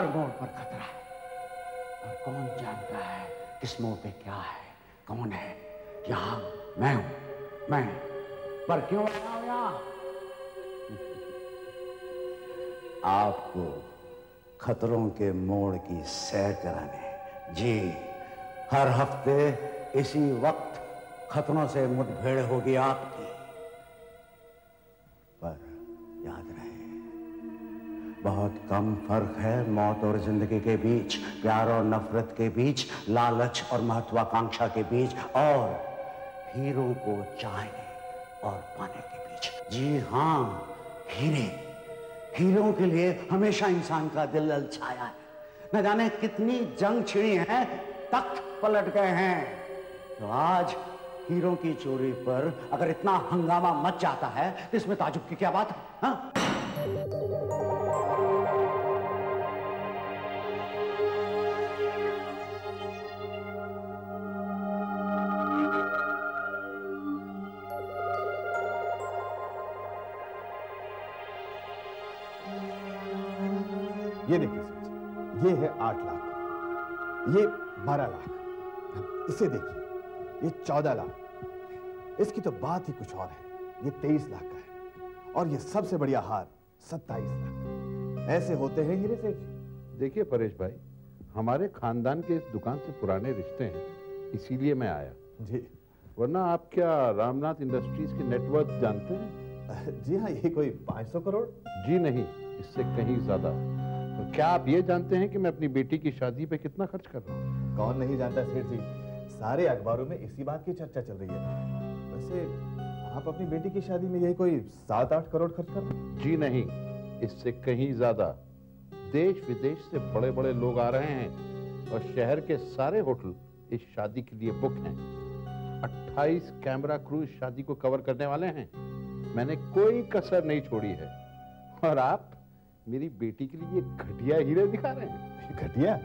हर मोड़ पर खतरा है और कौन जानता है किस मोड़ पे क्या है, कौन है। यहाँ मैं हूं, मैं। पर क्यों आया हूं यहाँ? आपको खतरों के मोड़ की सैर कराने। जी, हर हफ्ते इसी वक्त खतरों से मुठभेड़ होगी आपकी। पर याद रहे, बहुत कम फर्क है मौत और जिंदगी के बीच, प्यार और नफरत के बीच, लालच और महत्वाकांक्षा के बीच, और हीरों को चाहने और पाने के बीच। जी हां, हीरे। हीरों के लिए हमेशा इंसान का दिल ललचाया है। न जाने कितनी जंग छिड़ी हैं, तख्त पलट गए हैं। तो आज हीरों की चोरी पर अगर इतना हंगामा मच जाता है तो इसमें ताजुब की क्या बात है? हाँ? ये देखिए सर, ये है 8 लाख, ये 12 लाख, इसे देखिए, ये 14 लाख, इसकी तो बात ही कुछ और है, ये 23 लाख का है, और ये सबसे बढ़िया हार 27 लाख। ऐसे होते हैं हीरे सेठ जी। देखिए परेश भाई, हमारे खानदान के इस दुकान से पुराने रिश्ते हैं, इसीलिए मैं आया जी। वरना आप क्या रामनाथ इंडस्ट्रीज की नेटवर्क जानते हैं? जी हाँ, ये कोई 500 करोड़? जी नहीं, इससे कहीं ज्यादा। तो क्या आप ये जानते हैं कि मैं अपनी बेटी की शादी पे कितना खर्च कर रहा हूँ? कौन नहीं जानता सेठ जी, सारे अखबारों में इसी बात की चर्चा चल रही है। वैसे आप अपनी बेटी की शादी में यही कोई 7-8 करोड़ खर्च कर रहे हैं? जी नहीं, इससे कहीं ज्यादा। देश विदेश से बड़े बड़े लोग आ रहे हैं और शहर के सारे होटल इस शादी के लिए बुक हैं। 28 कैमरा क्रू इस शादी को कवर करने वाले हैं। मैंने कोई कसर नहीं छोड़ी है। और आप मेरी बेटी के लिए घटिया हीरे दिखा रहे हैं। घटिया?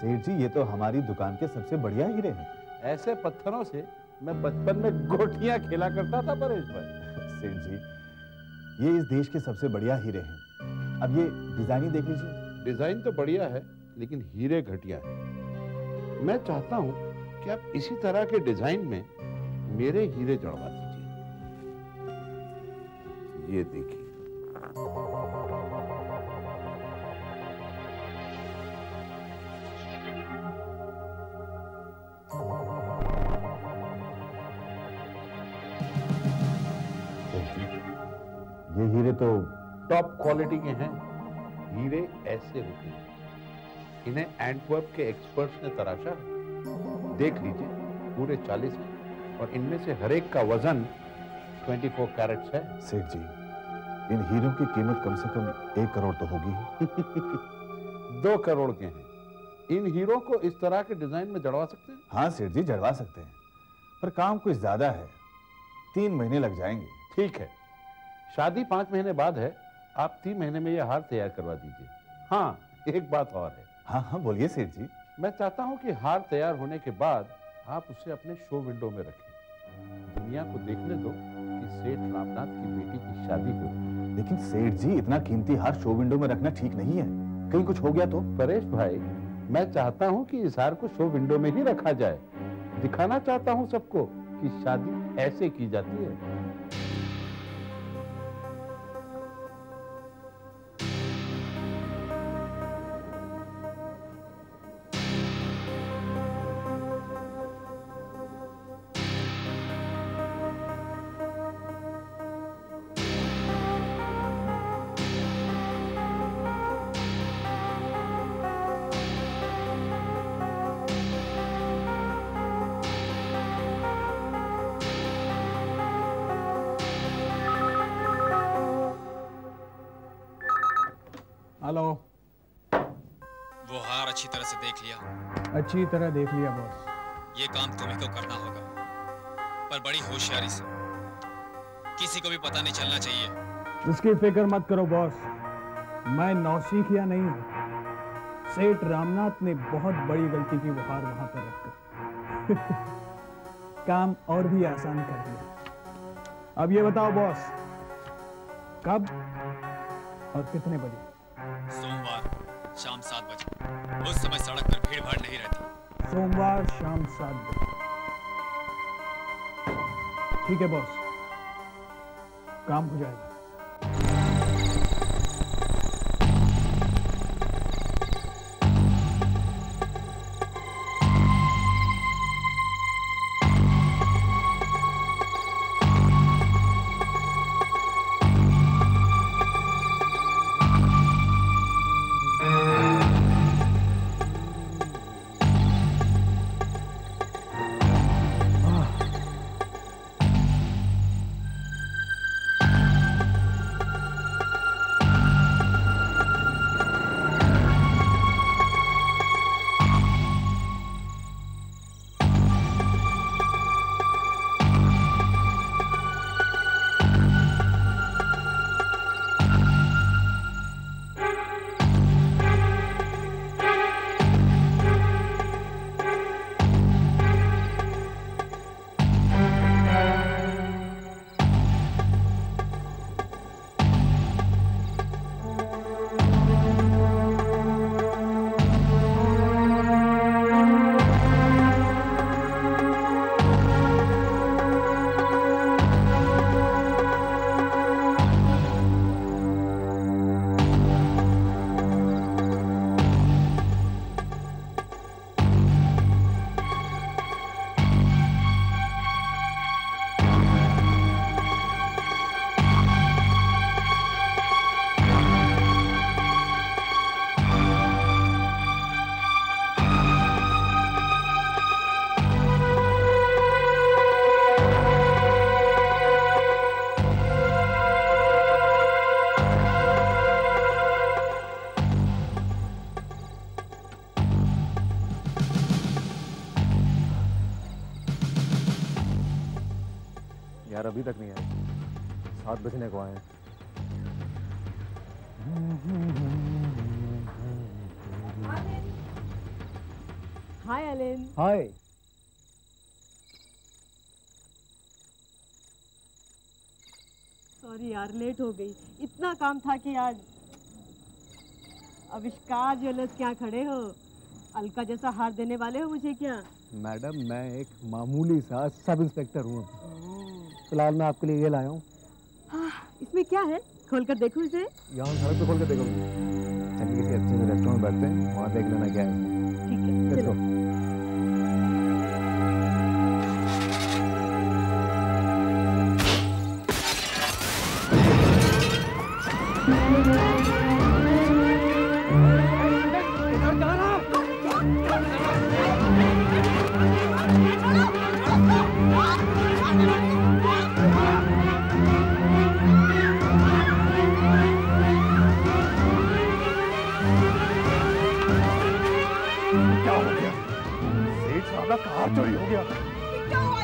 सेठ जी, ये तो हमारी दुकान के सबसे बढ़िया हीरे हैं। ऐसे पत्थरों से मैं बचपन में गोटियां खेला करता था परेश भाई। सेठ जी, ये इस देश के सबसे बढ़िया हीरे हैं। अब ये डिजाइन ही देख लीजिए। डिजाइन तो बढ़िया है, लेकिन हीरे घटिया है। मैं चाहता हूं कि आप इसी तरह के डिजाइन में मेरे हीरे जड़वा दीजिए। ये देखिए। ये हीरे तो टॉप क्वालिटी के हैं। हीरे ऐसे होते हैं, इन्हें एंटवर्प के एक्सपर्ट्स ने तराशा है। देख लीजिए, पूरे 40 हैं और इनमें से हर एक का वजन 24 कैरेट्स है। सेठ जी, इन हीरों की कीमत कम से कम 1 करोड़ तो होगी ही। 2 करोड़ के हैं। इन हीरों को इस तरह के डिजाइन में जड़वा सकते हैं? हाँ सेठ जी, जड़वा सकते हैं, पर काम कुछ ज्यादा है। 3 महीने लग जाएंगे। ठीक है, शादी 5 महीने बाद है। आप 3 महीने में यह हार तैयार करवा दीजिए। हाँ, एक बात और है। हाँ हाँ, बोलिए सेठ जी। मैं चाहता हूं कि हार तैयार होने के बाद आप उसे अपने शो विंडो में रखें। दुनिया को देखने दो कि सेठ रामनाथ की बेटी की शादी हो। लेकिन सेठ जी, इतना कीमती हार शो विंडो में रखना ठीक नहीं है। कहीं कुछ हो गया तो? परेश भाई, मैं चाहता हूं कि इस हार को शो विंडो में ही रखा जाए। दिखाना चाहता हूं सबको कि शादी ऐसे की जाती है। हेलो। वो हार अच्छी तरह से देख लिया? अच्छी तरह देख लिया बॉस। ये काम तुम्ही को करना होगा, पर बड़ी होशियारी से। किसी को भी पता नहीं चलना चाहिए। उसकी फिक्र मत करो बॉस, मैं नौसिखिया नहीं हूं। सेठ रामनाथ ने बहुत बड़ी गलती की वो हार वहां पर रखकर। काम और भी आसान कर दिया। अब ये बताओ बॉस, कब और कितने बजे? सोमवार शाम 7 बजे। उस समय सड़क पर भीड़ भाड़ नहीं रहती। सोमवार शाम 7 बजे। ठीक है बॉस, काम हो जाएगा। यार अभी तक नहीं आए, 7 बजने को आए हैं। हाय एलेन। हाय। सॉरी यार, लेट हो गई। इतना काम था कि आज। आविष्कार ज्वेलर्स क्या खड़े हो? अलका जैसा हार देने वाले हो मुझे क्या? मैडम, मैं एक मामूली सा सब इंस्पेक्टर हूँ। फिलहाल मैं आपके लिए ये लाया हूँ। इसमें क्या है? खोलकर देखूं इसे? यहाँ सड़क पे खोल कर देखोगे। चलिए किसी अच्छे से रेस्टोरेंट में बैठते हैं, वहाँ देख लेना क्या है। ठीक है, लेट्स चलो। गो। चोरी हो गया। क्या हुआ?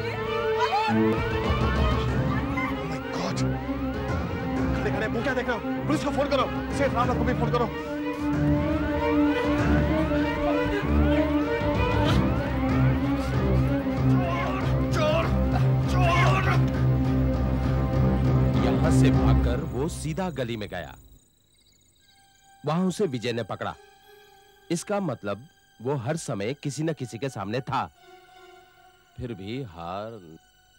खड़े खड़े मुंह क्या देख रहे हो? पुलिस को फोन करो, सेठ रामनाथ को भी फोन करो। चोर! चोर! यहां से भागकर वो सीधा गली में गया। वहां उसे विजय ने पकड़ा। इसका मतलब वो हर समय किसी न किसी के सामने था। फिर भी हार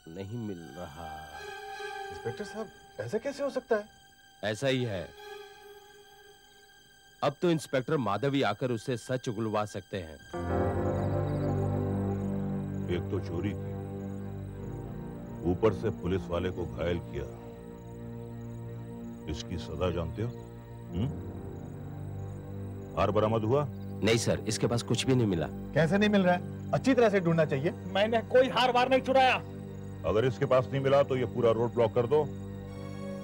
नहीं मिल रहा। इंस्पेक्टर साहब, ऐसा कैसे हो सकता है? ऐसा ही है। अब तो इंस्पेक्टर माधवी आकर उसे सच उगलवा सकते हैं। एक तो चोरी की, ऊपर से पुलिस वाले को घायल किया। इसकी सजा जानते हो? हार बरामद हुआ? नहीं सर, इसके पास कुछ भी नहीं मिला। कैसे नहीं मिल रहा है? अच्छी तरह से ढूंढना चाहिए। मैंने कोई हार वार नहीं चुराया। अगर इसके पास नहीं मिला तो ये पूरा रोड ब्लॉक कर दो।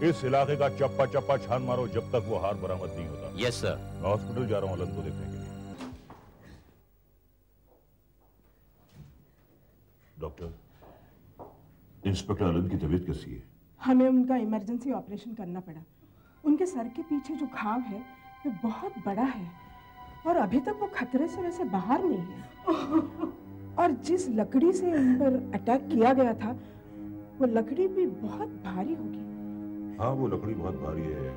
इस इलाके का चप्पा चप्पा छान मारो जब तक वो हार बरामद नहीं होता। Yes sir. मैं हॉस्पिटल जा रहा हूँ अलन को देखने के लिए। डॉक्टर, इंस्पेक्टर अलन की तबीयत कैसी है? हमें उनका इमरजेंसी ऑपरेशन करना पड़ा। उनके सर के पीछे जो घाव है वो बहुत बड़ा है और अभी तक वो खतरे से वैसे बाहर नहीं है। और जिस लकड़ी से उन पर अटैक किया गया था वो लकड़ी भी बहुत भारी होगी। हाँ, वो लकड़ी बहुत भारी है।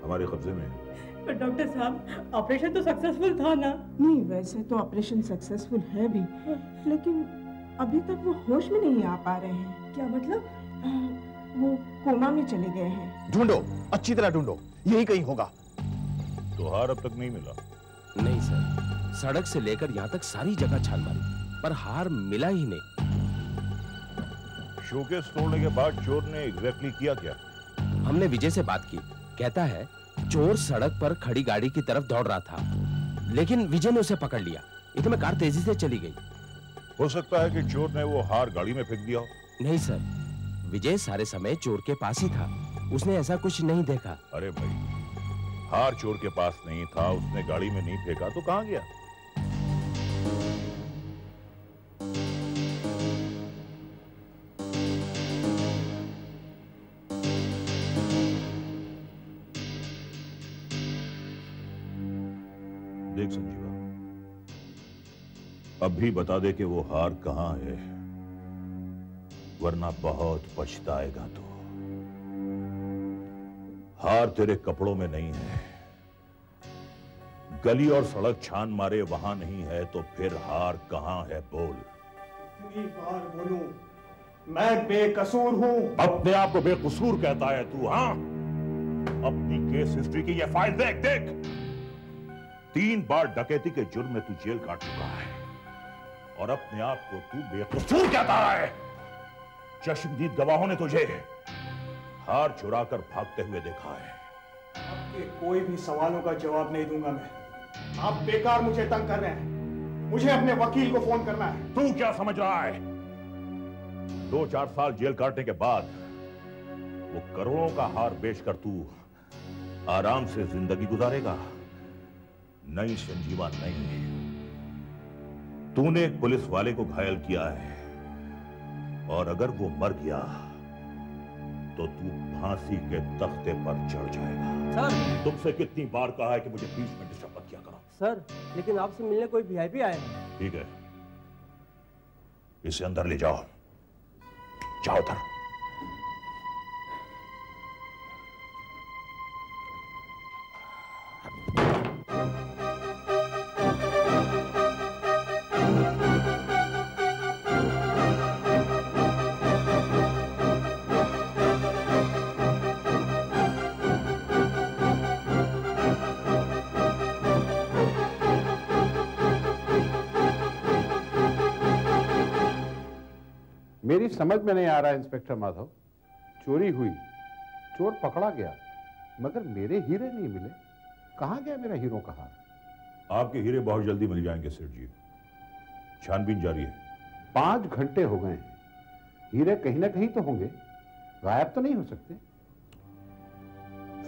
हमारे कब्जे में है। पर डॉक्टर साहब ऑपरेशन तो सक्सेसफुल था ना? नहीं, वैसे तो ऑपरेशन सक्सेसफुल है भी, लेकिन अभी तक वो होश में नहीं आ पा रहे हैं। क्या मतलब? वो कोमा में चले गए हैं। ढूंढो, अच्छी तरह ढूंढो, यही कहीं होगा। तो हार अब तक नहीं मिला? नहीं सर, सड़क से लेकर यहाँ तक सारी जगह छान मारी, पर हार मिला ही नहीं। शोकेस तोड़ने के बाद चोर ने एग्जैक्टली किया क्या? हमने विजय से बात की, कहता है चोर सड़क पर खड़ी गाड़ी की तरफ दौड़ रहा था, लेकिन विजय ने उसे पकड़ लिया। इतने में कार तेजी से चली गई। हो सकता है कि चोर ने वो हार गाड़ी में फेंक दिया हो। नहीं सर, विजय सारे समय चोर के पास ही था, उसने ऐसा कुछ नहीं देखा। अरे भाई, हार चोर के पास नहीं था, उसने गाड़ी में नहीं फेंका तो कहां गया? देख संजीवा, अब भी बता दे कि वो हार कहां है, वरना बहुत पछताएगा तू। हार तेरे कपड़ों में नहीं है, गली और सड़क छान मारे वहां नहीं है, तो फिर हार कहां है? बोल। कितनी बार बोलूं, मैं बेकसूर हूं। अपने आप को बेकसूर कहता है तू? हाँ, अपनी केस हिस्ट्री की ये फाइल देख देख। 3 बार डकैती के जुर्म में तू जेल काट चुका है और अपने आप को तू बेकसूर कहता है। चश्मदीद गवाहों ने तुझे हार चुराकर भागते हुए देखा है। आपके कोई भी सवालों का जवाब नहीं दूंगा मैं। आप बेकार मुझे तंग कर रहे हैं। मुझे अपने वकील को फोन करना है। तू क्या समझ रहा है? 2-4 साल जेल काटने के बाद वो करोड़ों का हार बेचकर तू आराम से जिंदगी गुजारेगा। नहीं संजीवा, नहीं। तूने एक पुलिस वाले को घायल किया है और अगर वो मर गया तो तू फांसी के तख्ते पर चढ़ जाएगा। सर, तुमसे कितनी बार कहा है कि मुझे बीच में डिस्टर्ब मत किया करो। सर, लेकिन आपसे मिलने कोई वीआईपी आया है। ठीक है, इसे अंदर ले जाओ। जाओ उधर। मेरी समझ में नहीं आ रहा इंस्पेक्टर माधव, चोरी हुई, चोर पकड़ा गया, मगर मेरे हीरे नहीं मिले। कहां गया मेरा हीरो का हार? आपके हीरे बहुत जल्दी मिल जाएंगे सेठ जी, छानबीन जारी है। 5 घंटे हो गए हैं, हीरे कहीं ना कहीं तो होंगे, गायब तो नहीं हो सकते।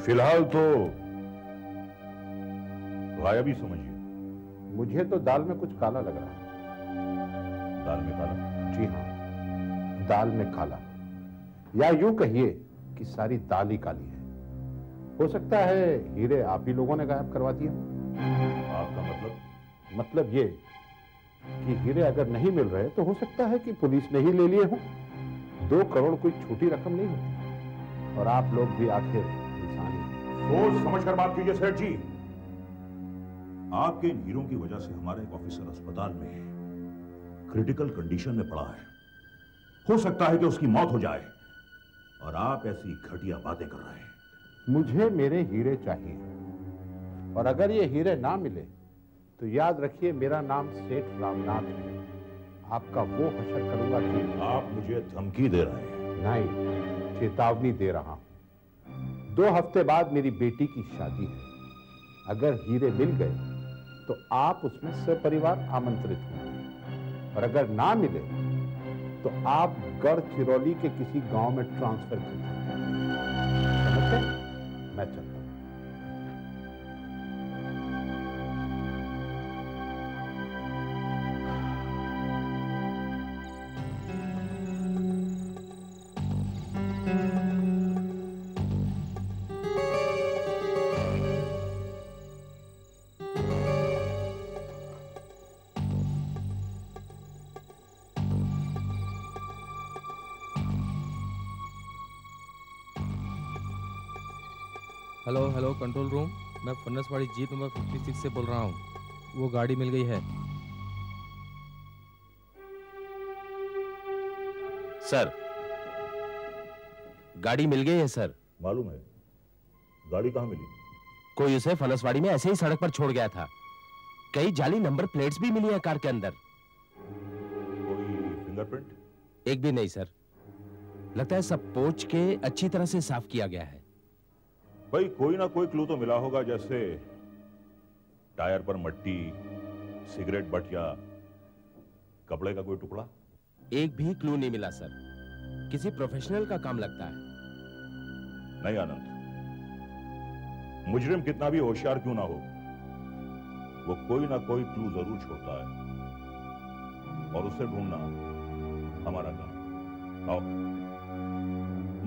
फिलहाल तो गायब ही समझिए। मुझे तो दाल में कुछ काला लग रहा है। दाल में काला? जी हाँ, दाल में काला, या यूं कहिए कि सारी दाल ही काली है। हो सकता है हीरे आप ही लोगों ने गायब करवा दिया। आपका मतलब? मतलब ये कि हीरे अगर नहीं मिल रहे तो हो सकता है कि पुलिस ने ही ले लिए हों। 2 करोड़ कोई छोटी रकम नहीं होती, और आप लोग भी आखिर इंसान ही। सोच समझकर बात कीजिए सेठ जी। आपके इन हीरों की वजह से हमारा एक ऑफिसर अस्पताल में क्रिटिकल कंडीशन में पड़ा है। हो सकता है कि उसकी मौत हो जाए, और आप ऐसी घटिया बातें कर रहे हैं। मुझे मेरे हीरे चाहिए, और अगर ये हीरे ना मिले तो याद रखिए मेरा नाम सेठ रामनाथ है। आपका वो हशर करूंगा कि आप मुझे धमकी दे रहे हैं? नहीं, चेतावनी दे रहा हूं। 2 हफ्ते बाद मेरी बेटी की शादी है। अगर हीरे मिल गए तो आप उसमें सपरिवार आमंत्रित होंगे, और अगर ना मिले तो आप गढ़चिरौली के किसी गांव में ट्रांसफर कर दीजिए। समझते? मैं चलता हूं। हेलो हेलो कंट्रोल रूम, मैं फन्नसवाड़ी जीप नंबर 56 से बोल रहा हूँ। वो गाड़ी मिल गई है। सर, गाड़ी मिल गई है सर। मालूम है। गाड़ी कहाँ मिली? कोई उसे फनसवाड़ी में ऐसे ही सड़क पर छोड़ गया था। कई जाली नंबर प्लेट्स भी मिली हैं कार के अंदर। कोई फिंगरप्रिंट? एक भी नहीं सर। लगता है सब पोंछ के अच्छी तरह से साफ किया गया है। भाई कोई ना कोई क्लू तो मिला होगा, जैसे टायर पर मट्टी, सिगरेट बट या कपड़े का कोई टुकड़ा। एक भी क्लू नहीं मिला सर। किसी प्रोफेशनल का काम लगता है। नहीं आनंद, मुजरिम कितना भी होशियार क्यों ना हो, वो कोई ना कोई क्लू जरूर छोड़ता है और उसे ढूंढना हमारा काम। आओ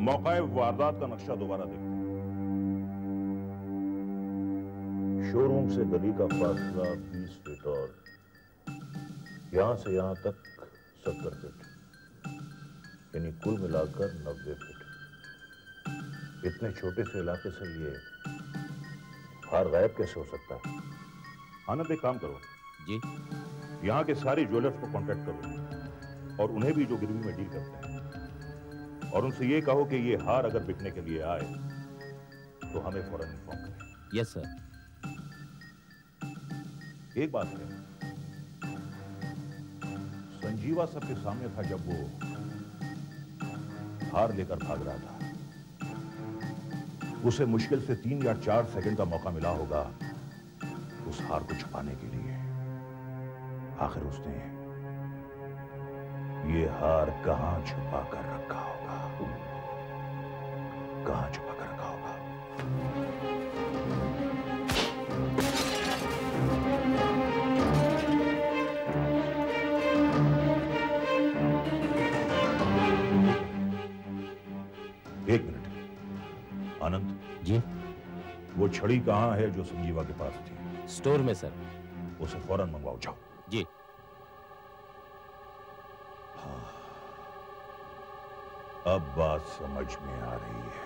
मौका वारदात का नक्शा दोबारा देखते हैं। शोरूम से गली का फासला 20 फीट और यहां से यहां तक 70 फीट, यानी कुल मिलाकर 90 फीट। इतने छोटे से इलाके से ये हार गायब कैसे हो सकता है? आनंद एक काम करो जी, यहाँ के सारे ज्वेलर्स को कांटेक्ट करो और उन्हें भी जो गिरवी में डील करते हैं, और उनसे ये कहो कि ये हार अगर बिकने के लिए आए तो हमें फौरन इन्फॉर्म करें। Yes sir. एक बात है, संजीवा सबके सामने था जब वो हार लेकर भाग रहा था। उसे मुश्किल से 3 या 4 सेकंड का मौका मिला होगा उस हार को छुपाने के लिए। आखिर उसने ये हार कहां छुपा कर रखा होगा? कहां छुपा कर रखा होगा? एक मिनट आनंद जी, वो छड़ी कहां है जो संजीवा के पास थी? स्टोर में सर। उसे फौरन मंगवाओ, जाओ। जी। हाँ, अब बात समझ में आ रही है।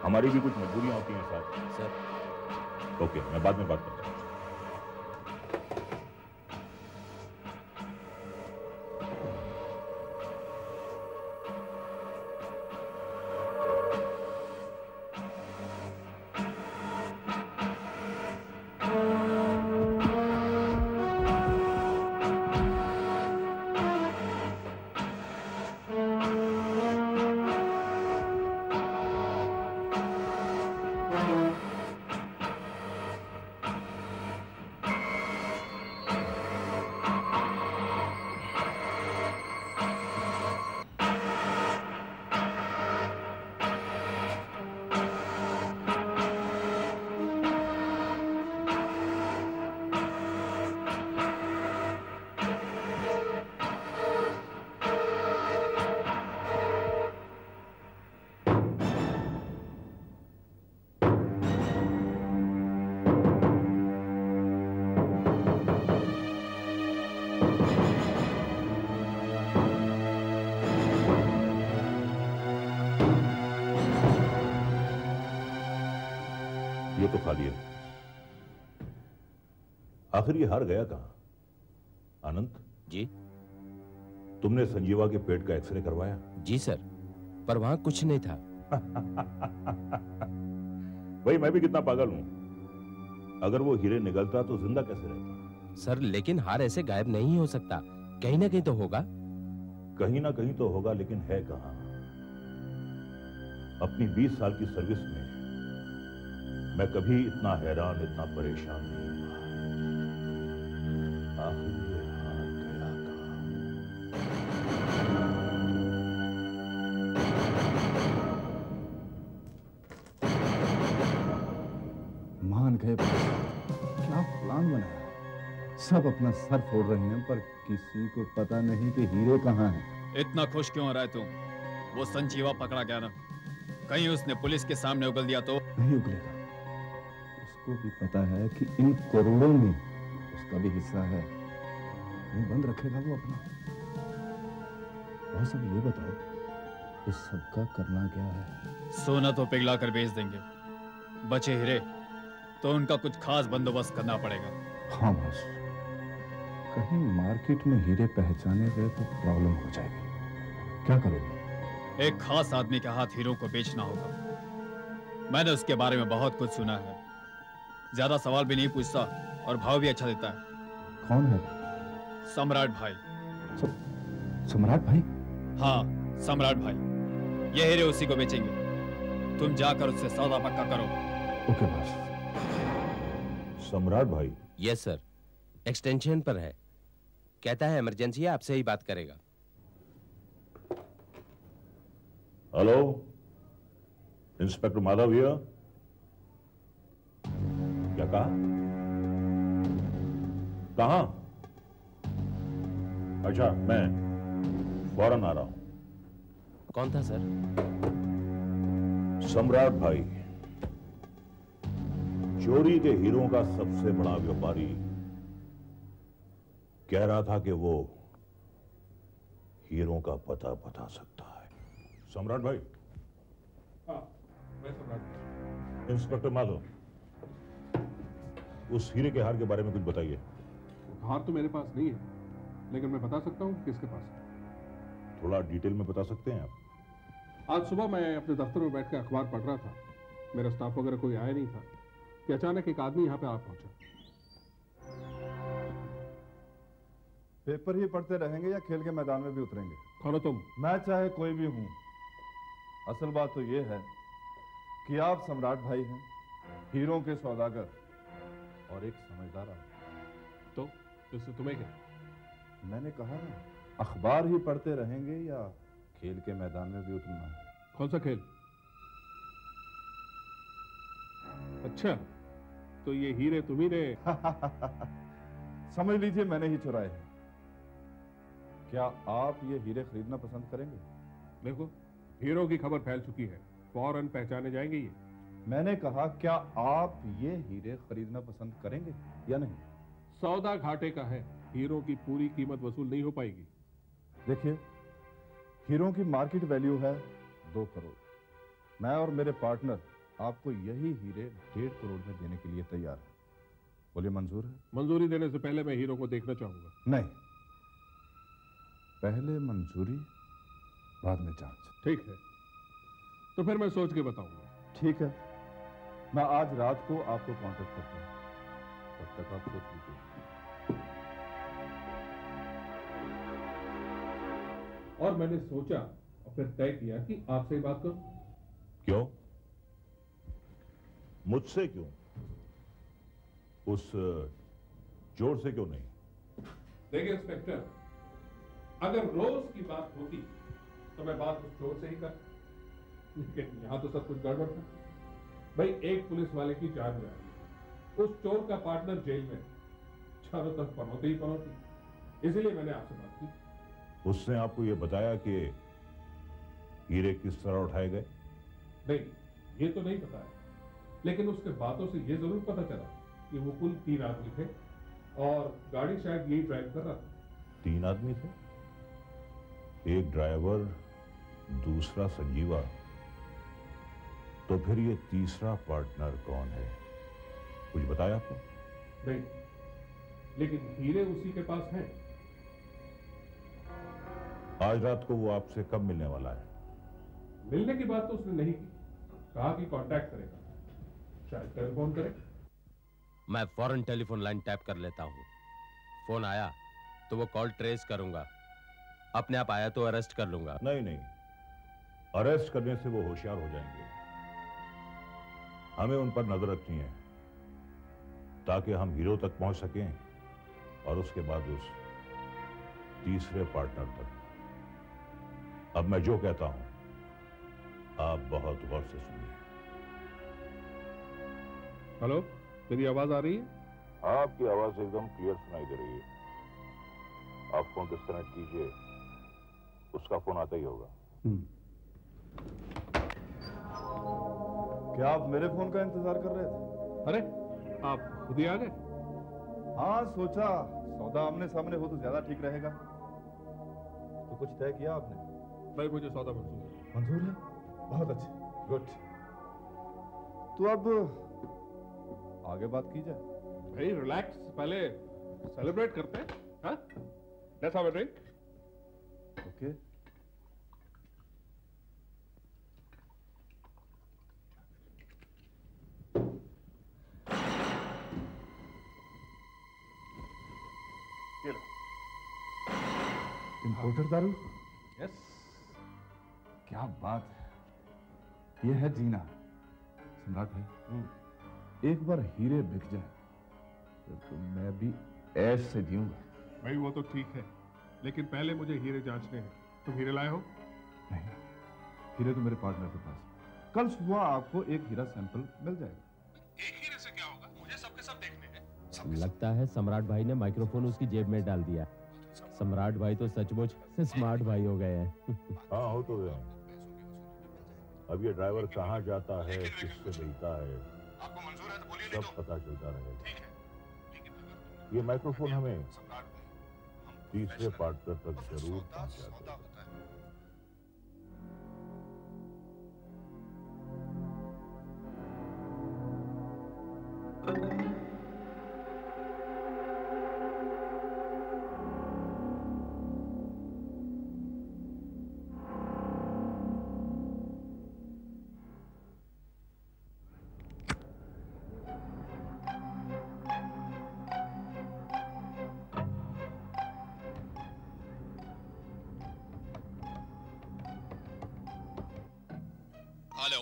हमारी भी कुछ मजबूरियां होती हैं साहब। सर ओके, मैं बाद में बात करता हूँ। ये तो खाली है। आखिर ये हार गया कहां? आनंद जी। तुमने संजीवा के पेट का एक्सरे करवाया? जी सर, पर वहां कुछ नहीं था। भाई मैं भी कितना पागल हूं। अगर वो हीरे निगलता तो जिंदा कैसे रहता? सर लेकिन हार ऐसे गायब नहीं हो सकता, कहीं ना कहीं तो होगा। कहीं ना कहीं तो होगा, लेकिन है कहां? अपनी 20 साल की सर्विस में मैं कभी इतना हैरान, इतना परेशान नहीं हुआ। आखिर ये हार गया कहां? मान गए। क्या प्लान बनाया? सब अपना सर फोड़ रहे हैं, पर किसी को पता नहीं कि हीरे कहां हैं। इतना खुश क्यों हो रहा है तू? वो संजीवा पकड़ा गया ना, कहीं उसने पुलिस के सामने उगल दिया तो? नहीं उगलेगा। उसको भी पता है कि इन करोड़ों में उसका भी हिस्सा है। नहीं बंद रखेगा वो अपना। बस अब ये बताओ, इस सबका करना क्या है? सोना तो पिघला कर बेच देंगे, बचे हीरे तो उनका कुछ खास बंदोबस्त करना पड़ेगा। हाँ बॉस, कहीं मार्केट में हीरे पहचाने गए तो प्रॉब्लम हो जाएगी। क्या करोगे? एक खास आदमी के हाथ हीरो को बेचना होगा। मैंने उसके बारे में बहुत कुछ सुना है। ज्यादा सवाल भी नहीं पूछता और भाव भी अच्छा देता है। कौन है? सम्राट भाई। सम्राट भाई? हाँ, सम्राट भाई। ये हीरे उसी को बेचेंगे। तुम जाकर उससे सौदा पक्का करो। Okay boss. सम्राट भाई? यस सर, एक्सटेंशन पर है। कहता है इमरजेंसी है, आपसे ही बात करेगा। Hello, inspector Madhav here. क्या कहा? कहां? अच्छा, मैं फौरन आ रहा हूं। कौन था सर? सम्राट भाई, चोरी के हीरों का सबसे बड़ा व्यापारी, कह रहा था कि वो हीरों का पता बता सकता है। सम्राट भाई? हाँ, मैं सम्राट। इंस्पेक्टर माधव, उस हीरे के हार के बारे में कुछ बताइए। हार तो मेरे पास नहीं है, लेकिन मैं बता सकता हूँ किसके पास है। थोड़ा डिटेल में बता सकते हैं आप? आज सुबह मैं अपने दफ्तर में बैठकर अखबार पढ़ रहा था। मेरा स्टाफ वगैरह कोई आया नहीं था कि अचानक एक आदमी यहाँ पे आ पहुंचा। पेपर ही पढ़ते रहेंगे या खेल के मैदान में भी उतरेंगे? कौन हो तुम? मैं चाहे कोई भी हूं, असल बात तो ये है कि आप सम्राट भाई हैं, हीरों के सौदागर और एक समझदार आदमी। तो इससे तुम्हें क्या? मैंने कहा ना, अखबार ही पढ़ते रहेंगे या खेल के मैदान में भी उतरना है। कौन सा खेल? अच्छा, तो ये हीरे तुम्ही ने समझ लीजिए मैंने ही चुराए हैं। क्या आप ये हीरे खरीदना पसंद करेंगे? देखो, हीरो की खबर फैल चुकी है, फौरन पहचाने जाएंगे ये। मैंने कहा, क्या आप ये हीरे खरीदना पसंद करेंगे या नहीं? सौदा घाटे का है, हीरो की पूरी कीमत वसूल नहीं हो पाएगी। देखिए, हीरो की मार्केट वैल्यू है 2 करोड़। मैं और मेरे पार्टनर आपको यही हीरे 1.5 करोड़ में देने के लिए तैयार है। बोलिए, मंजूर है? मंजूरी देने से पहले मैं हीरो को देखना चाहूंगा। नहीं, पहले मंजूरी बाद में जांच। ठीक है, तो फिर मैं सोच के बताऊंगा। ठीक है, मैं आज रात को आपको कांटेक्ट करता हूं। तब तक आप सोच लीजिए। और मैंने सोचा और फिर तय किया कि आपसे ही बात करूं। क्यों? मुझसे क्यों? उस चोर से क्यों नहीं? देखिए इंस्पेक्टर, अगर रोज की बात होती तो मैं बात उस चोर से ही कर, लेकिन यहां तो सब कुछ गड़बड़ था। भाई, एक पुलिस वाले की जान जा रही, उस चोर का पार्टनर जेल में, चारों तरफ पनौती ही पनौती। इसीलिए मैंने आपसे बात की। उसने आपको यह बताया कि हीरे किस तरह उठाए गए? नहीं, ये तो नहीं पता है, लेकिन उसके बातों से ये जरूर पता चला कि वो कुल 3 आदमी थे और गाड़ी शायद यही ड्राइव कर रहा था। 3 आदमी थे? एक ड्राइवर, दूसरा संजीवा। तो फिर ये तीसरा पार्टनर कौन है? कुछ बताया आपको? नहीं, लेकिन हीरे उसी के पास हैं। आज रात को वो आपसे कब मिलने वाला है? मिलने की बात तो उसने नहीं की, कहा कि कांटेक्ट करेगा, शायद टेलीफोन करे। मैं फौरन टेलीफोन लाइन टैप कर लेता हूँ। फोन आया तो वो कॉल ट्रेस करूंगा, अपने आप आया तो अरेस्ट कर लूंगा। नहीं नहीं, अरेस्ट करने से वो होशियार हो जाएंगे। हमें उन पर नजर रखनी है ताकि हम हीरो तक पहुंच सकें और उसके बाद उस तीसरे पार्टनर तक। अब मैं जो कहता हूं आप बहुत गौर से सुनिए। हेलो, मेरी आवाज आ रही है? आपकी आवाज एकदम क्लियर सुनाई दे रही है। आप फोन डिस्कनेक्ट कीजिए, उसका फोन आता ही होगा। क्या आप मेरे फोन का इंतजार कर रहे थे? अरे, आप खुद ही आ गए? हाँ, सोचा सौदा आमने सामने हो तो ज्यादा ठीक रहेगा। तो कुछ तय किया आपने? भाई मुझे सौदा मंजूर है। मंजूर है? बहुत अच्छे, गुड। तो अब आगे बात की जाए। भाई रिलैक्स, पहले सेलिब्रेट करते हैं। हाँ, let's have a drink. Okay. Importer दारू? यस। क्या बात है, ये है जीना। सम्राट भाई, एक बार हीरे बिक जाए तो मैं भी ऐश से जीऊंगा। भाई वो तो ठीक है, लेकिन पहले मुझे हीरे जांचने हैं। तुम हीरे लाए हो? नहीं, हीरे तो मेरे पार्टनर के पास है। कल सुबह आपको एक हीरा सैंपल मिल जाएगा। एक हीरे से क्या होगा? मुझे सबके सब देखने हैं। लगता है सम्राट भाई ने माइक्रोफोन उसकी जेब में डाल दिया। सम्राट भाई तो सचमुच स्मार्ट भाई हो गए हैं। हाँ, हो तो गए। अब ये ड्राइवर कहाँ जाता है, किससे मिलता है, सब पता चलता रहेगा। ये माइक्रोफोन हमें तीसरे पार्टनर तक जरूर पहुंचा देगा। हेलो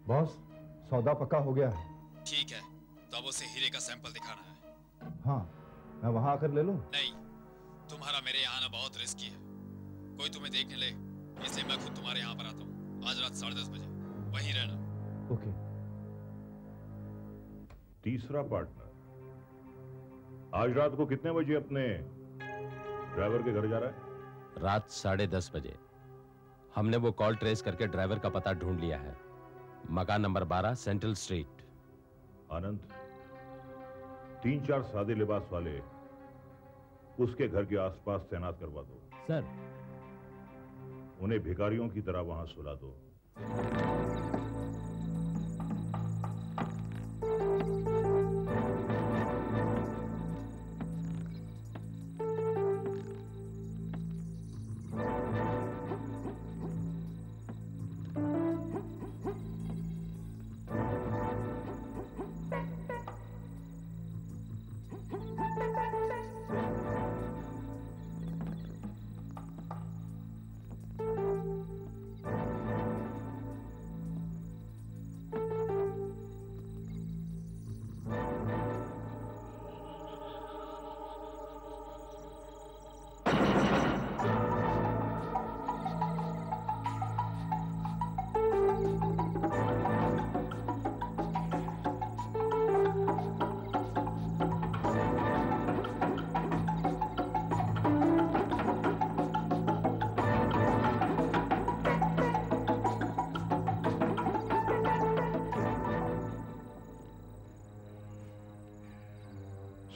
बॉस, सौदा पक्का हो गया है। ठीक है, तो अब उसे हीरे का सैंपल दिखाना है। हाँ, मैं वहां आकर ले लूं? नहीं, तुम्हारा मेरे यहाँ आना बहुत रिस्की है। कोई तुम्हें देखने ले, इसलिए मैं खुद तुम्हारे यहाँ पर आता हूँ। आज रात 10:30 बजे वहीं रहना। ओके। तीसरा पार्टनर आज रात को कितने बजे अपने ड्राइवर के घर जा रहा है? रात 10:30 बजे। हमने वो कॉल ट्रेस करके ड्राइवर का पता ढूंढ लिया है। मकान नंबर 12 सेंट्रल स्ट्रीट। आनंद, 3-4 सादे लिबास वाले उसके घर के आसपास तैनात करवा दो। सर। उन्हें भिखारियों की तरह वहां सुला दो।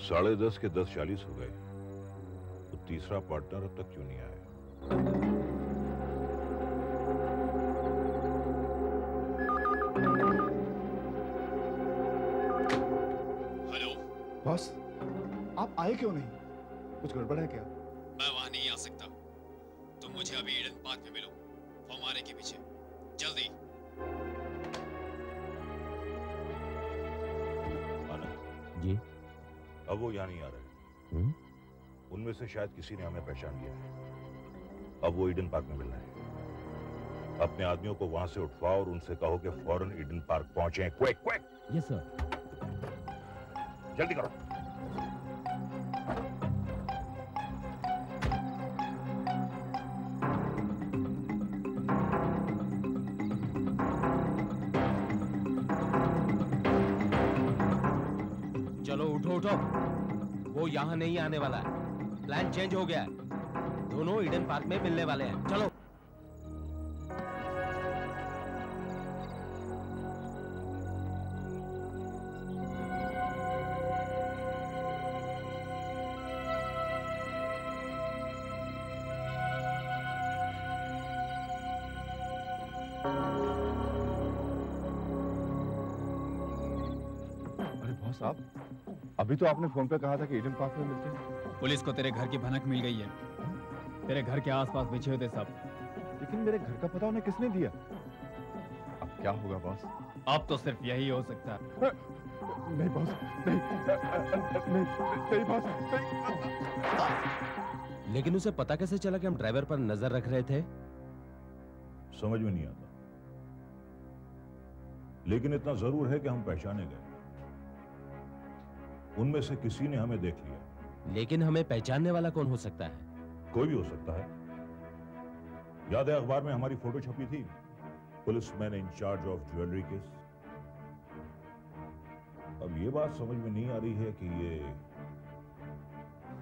साढ़े 10 के 10:40 हो गए, तो तीसरा पार्टनर अब तक क्यों नहीं आया? हेलो बॉस, आप आए क्यों नहीं? कुछ गड़बड़ है क्या? मैं वहां नहीं आ सकता। तुम मुझे अभी ईडन पार्क में मिलो, फौमारे के पीछे, जल्दी। आनंद जी। अब वो यहाँ नहीं आ रहे। उनमें से शायद किसी ने हमें पहचान लिया है। अब वो ईडन पार्क में मिलना है। अपने आदमियों को वहां से उठवाओ और उनसे कहो कि फौरन ईडन पार्क पहुंचे। Quick quick. Yes sir. जल्दी करो। चलो उठो उठो, वो यहाँ नहीं आने वाला है। प्लान चेंज हो गया है। दोनों ईडन पार्क में मिलने वाले हैं। चलो। साहब, अभी तो आपने फोन पे कहा था कि ईडन पार्क में मिलते हैं। पुलिस को तेरे घर की भनक मिल गई है। तेरे घर के आसपास बिछे हुए थे सब। लेकिन मेरे घर का पता उन्हें किसने दिया? अब क्या होगा बॉस? अब तो सिर्फ यही हो सकता है। नहीं बॉस, नहीं बॉस, नहीं। लेकिन उसे पता कैसे चला कि हम ड्राइवर पर नजर रख रहे थे? समझ में नहीं आता, लेकिन इतना जरूर है कि हम पहचाने गए। उनमें से किसी ने हमें देख लिया। लेकिन हमें पहचानने वाला कौन हो सकता है? कोई भी हो सकता है। याद है अखबार में हमारी फोटो छपी थी, policeman in charge of jewellery case. अब ये बात समझ में नहीं आ रही है कि ये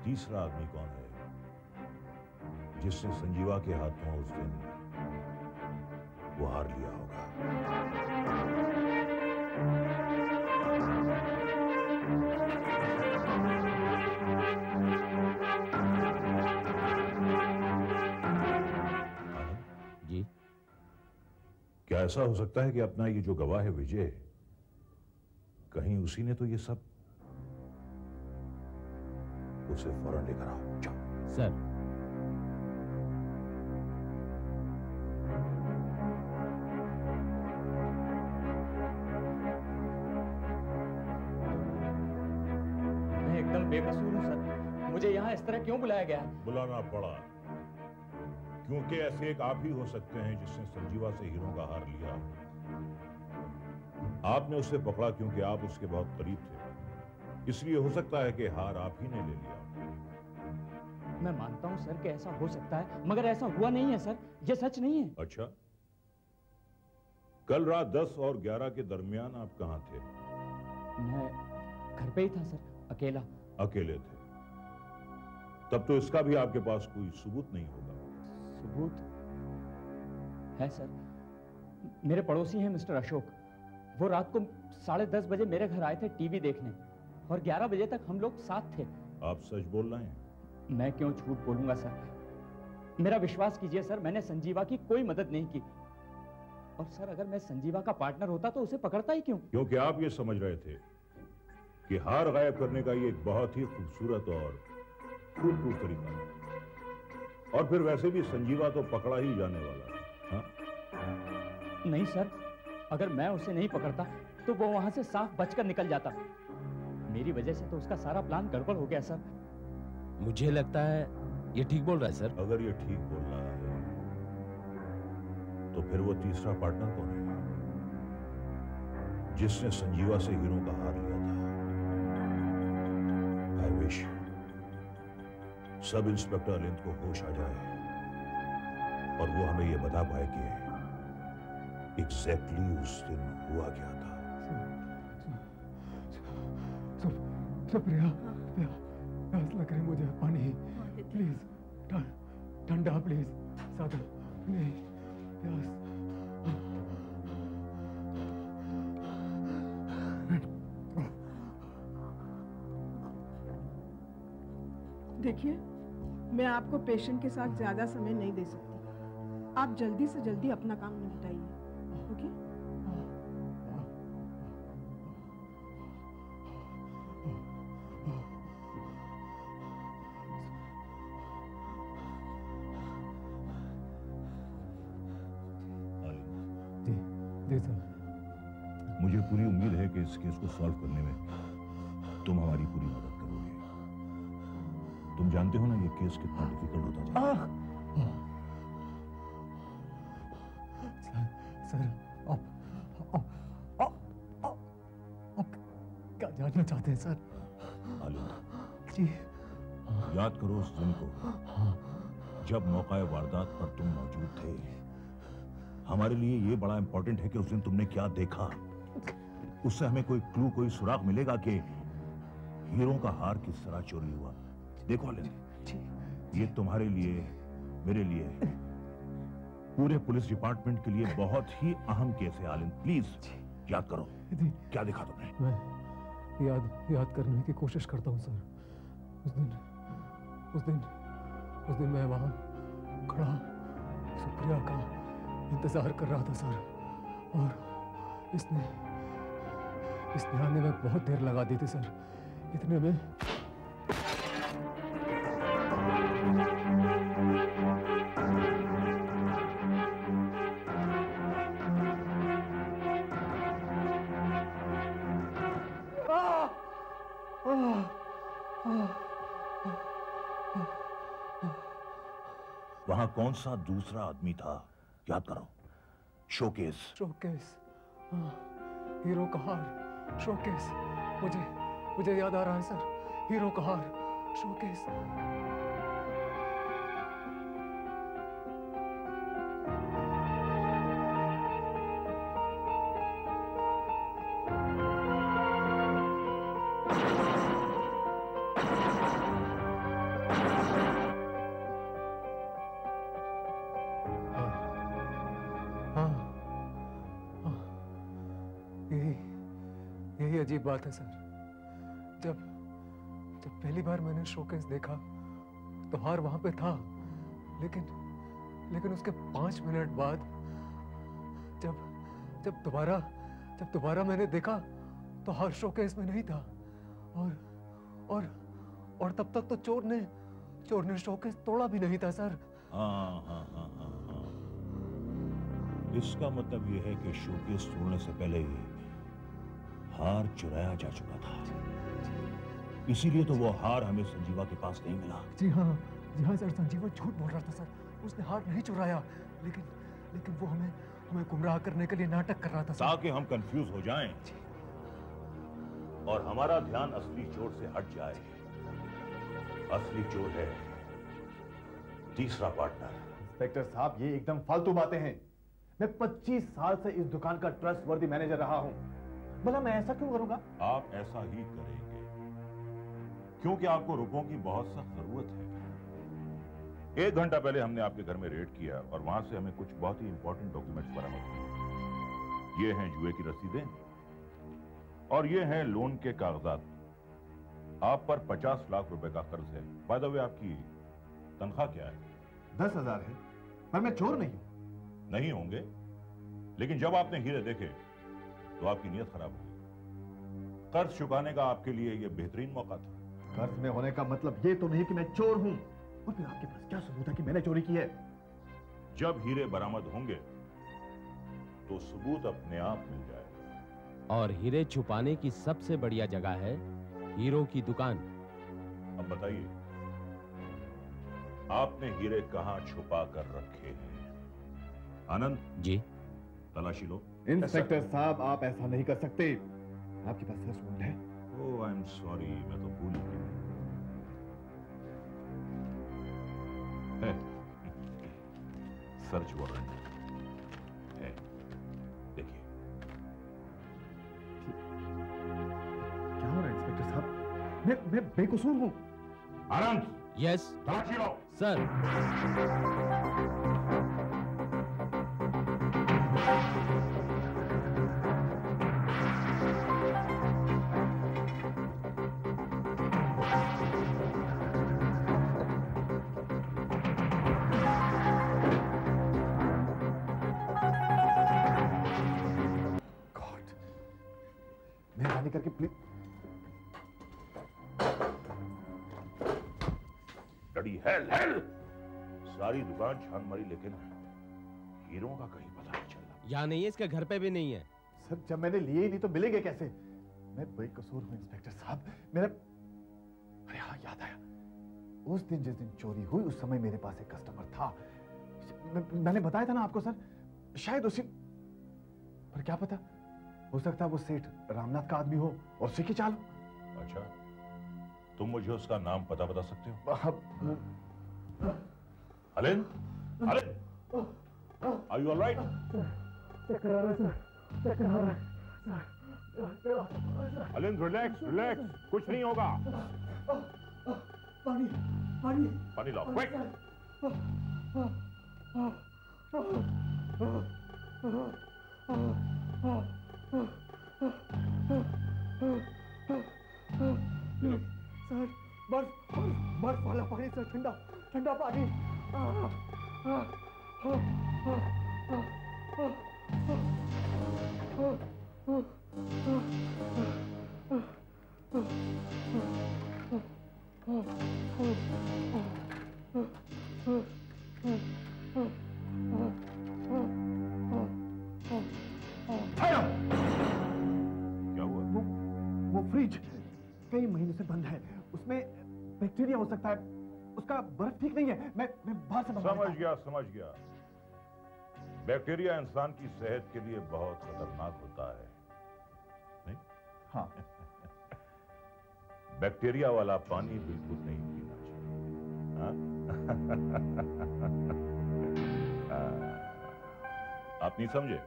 तीसरा आदमी कौन है जिसने संजीवा के हाथों उस दिन वो हार लिया होगा। जी, क्या ऐसा हो सकता है कि अपना ये जो गवाह है विजय, कहीं उसी ने तो ये सब? उसे फौरन लेकर आओ। जाओ। सर। मैं एकदम बेकसूर हूं सर। मुझे यहाँ इस तरह क्यों बुलाया गया? बुलाना पड़ा क्योंकि ऐसे एक आप ही हो सकते हैं जिसने संजीवा से हीरो का हार लिया। आपने उसे पकड़ा क्योंकि आप उसके बहुत करीब थे, इसलिए हो सकता है कि हार आप ही ने ले लिया। मैं मानता हूं सर कि ऐसा हो सकता है, मगर ऐसा हुआ नहीं है सर। ये सच नहीं है। अच्छा, कल रात 10 और 11 के दरमियान आप कहां थे? मैं घर पे ही था सर, अकेला। अकेले थे? तब तो इसका भी आपके पास कोई सबूत नहीं होगा। सबूत है सर। मेरे पड़ोसी हैं मिस्टर अशोक। वो रात को 10:30 बजे मेरे घर आए थे टीवी देखने, और 11 बजे तक हम लोग साथ थे। आप सच बोल रहे हैं? मैं क्यों झूठ बोलूंगा सर? मेरा विश्वास कीजिए सर, मैंने संजीवा की कोई मदद नहीं की। और सर, अगर मैं संजीवा का पार्टनर होता तो उसे पकड़ता ही क्यों? क्योंकि आप ये समझ रहे थे कि हार गायब करने का ये एक बहुत ही खूबसूरत और फूल प्रूफ तरीका है। और फिर वैसे भी संजीवा तो पकड़ा ही जाने वाला है। हाँ? नहीं सर, अगर मैं उसे नहीं पकड़ता तो वो वहां से साफ बचकर निकल जाता। मेरी वजह से तो उसका सारा प्लान गड़बड़ हो गया सर। मुझे लगता है ये ठीक बोल रहा है सर। अगर ये ठीक बोल रहा है तो फिर वो तीसरा पार्टनर कौन है जिसने संजीवा से हीरो का हार लिया था? आई विश सब इंस्पेक्टर अलिंद को होश आ जाए और वो हमें ये बता पाए कि एग्जैक्टली उस दिन हुआ क्या था। प्रिया, प्यास लग रही मुझे, पानी प्लीज, ठंडा प्लीज, ज्यादा नहीं, प्यास। देखिए, मैं आपको पेशेंट के साथ ज्यादा समय नहीं दे सकती। आप जल्दी से जल्दी अपना काम निपटाइए, ओके? जी सर। मुझे पूरी उम्मीद है कि इस केस को सॉल्व करने में तुम हमारी पूरी मदद करोगे। तुम जानते हो ना ये केस कितना डिफिकल्ट होता जा रहा है। सर, आप क्या जानना चाहते हैं सर? जी, याद करो उस दिन को जब मौका वारदात पर तुम मौजूद थे। हमारे लिए ये बड़ा इंपॉर्टेंट है कि उस दिन तुमने क्या देखा। उससे हमें कोई क्लू, कोई सुराग मिलेगा कि हीरो का हार किस तरह चोरी हुआ। देखो अलिंद, ये तुम्हारे लिए, मेरे लिए, पूरे पुलिस डिपार्टमेंट के लिए बहुत ही अहम केस है। अलिंद, प्लीज याद करो क्या देखा तुमने। मैं याद करने की कोशिश करता हूँ सर। उस दिन मैं वहां खड़ा सुप्रिया का इंतजार कर रहा था सर, और इस नहाने में बहुत देर लगा दी थी सर। इतने में वहां कौन सा दूसरा आदमी था, याद करो। शोकेस। शोकेस, हाँ, हीरो का हार, शोकेस। मुझे याद आ रहा है सर, हीरो का हार, शोकेस। यही अजीब बात है सर। जब पहली बार मैंने शोकेस देखा तो हार वहां पे था, लेकिन उसके 5 मिनट बाद जब दोबारा मैंने देखा तो हार शोकेस में नहीं था। और तब तक तो चोर ने शोकेस तोड़ा भी नहीं था सर। हाँ। इसका मतलब यह है कि शोकेस तोड़ने से पहले ही हार चुराया जा चुका था। इसीलिए तो वो हार हमें संजीवा के पास नहीं मिला। जी हाँ सर, संजीवा झूठ बोल रहा था सर। उसने हार नहीं चुराया, लेकिन वो हमें गुमराह करने के लिए नाटक कर रहा था सर। ताकि हम कंफ्यूज हो जाएं और हमारा ध्यान असली चोर से हट जाए। असली चोर है तीसरा पार्टनर। इंस्पेक्टर साहब, ये एकदम फालतू बातें हैं। मैं 25 साल से इस दुकान का ट्रस्टवर्दी मैनेजर रहा हूं। भला मैं ऐसा क्यों करूंगा? आप ऐसा ही करेंगे क्योंकि आपको रुपयों की बहुत सख्त जरूरत है। 1 घंटा पहले हमने आपके घर में रेड किया और वहां से हमें कुछ बहुत ही इंपॉर्टेंट डॉक्यूमेंट्स बरामद हुए। ये हैं जुए की रसीदें और ये हैं लोन के कागजात। आप पर 50 लाख रुपए का कर्ज है। बाय द वे, आपकी तनख्वाह क्या है? 10,000 है, पर मैं चोर नहीं होंगे, लेकिन जब आपने हीरे देखे तो आपकी नीयत खराब हो गई। कर्ज चुकाने का आपके लिए यह बेहतरीन मौका था। कर्ज में होने का मतलब ये तो नहीं कि मैं चोर हूं। और फिर आपके पास क्या सबूत है कि मैंने चोरी की है? जब हीरे बरामद होंगे तो सबूत अपने आप मिल जाएगा। और हीरे छुपाने की सबसे बढ़िया जगह है हीरो की दुकान। अब बताइए, आपने हीरे कहां छुपा कर रखे हैं? आनंद जी, तलाशी लो। इंस्पेक्टर साहब, आप ऐसा नहीं कर सकते। आपके पास सर्च वारंट है? ओह, आई एम सॉरी, मैं तो भूल गया। सर्च वारंट है, देखिए। क्या हो रहा है इंस्पेक्टर साहब? मैं बेकसूर हूं। आनंद। यस तलाशी लो। सर। मेहरबानी करके प्लीज। डडी हेल। सारी दुकान छान मारी, लेकिन हीरो का कहीं पता नहीं चला। यहाँ नहीं है, इसके घर पे भी नहीं है। सर, जब मैंने लिए ही नहीं तो मिलेंगे कैसे? मैं बेकसूर हूं इंस्पेक्टर साहब। मेरा अरे हाँ, याद आया। उस दिन जिस दिन चोरी हुई उस समय मेरे पास एक कस्टमर था। मैंने बताया था ना आपको सर, शायद उसी, पर क्या पता, हो सकता है वो सेठ रामनाथ का आदमी हो और उसी की चाल। अच्छा, तुम मुझे उसका नाम पता बता सकते हो? अलिन, are you all right? चक्कर आ रहा है सर, चक्कर आ रहा है। अलिन, रिलैक्स, कुछ नहीं होगा। पानी लाओ, क्विक। सर, बर्फ वाला पानी सर, ठंडा पानी। फ्रिज कई महीने से बंद है, उसमें बैक्टीरिया हो सकता है, उसका बर्फ ठीक नहीं है। मैं बाहर से समझ गया। बैक्टीरिया इंसान की सेहत के लिए बहुत खतरनाक होता है, नहीं? हाँ। बैक्टीरिया वाला पानी बिल्कुल नहीं पीना चाहिए। आप नहीं समझे?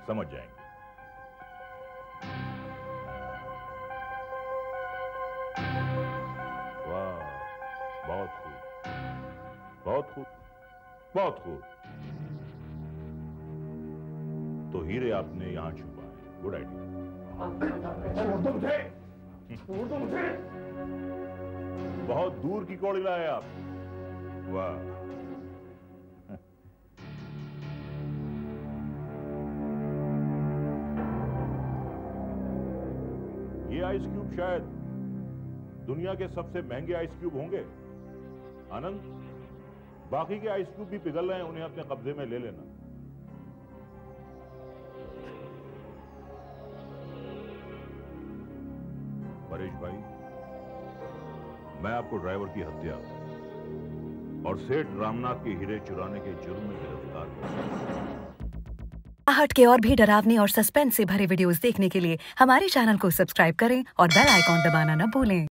समझ जाएंगे। वाह, बहुत खूब, बहुत खूब, बहुत खूब। तो हीरे आपने यहां छुपाए, गुड आइडिया। छोड़ दो मुझे, छोड़ दो मुझे। बहुत दूर की कौड़ी लाए आप। वाह, ये आइस क्यूब शायद दुनिया के सबसे महंगे आइस क्यूब होंगे। आनंद, बाकी के आइस क्यूब भी पिघल रहे हैं, उन्हें अपने कब्जे में ले लेना। परेश भाई, मैं आपको ड्राइवर की हत्या और सेठ रामनाथ के हीरे चुराने के जुर्म में गिरफ्तार करूंगा। आहट के और भी डरावनी और सस्पेंस से भरे वीडियोस देखने के लिए हमारे चैनल को सब्सक्राइब करें और बेल आइकॉन दबाना न भूलें।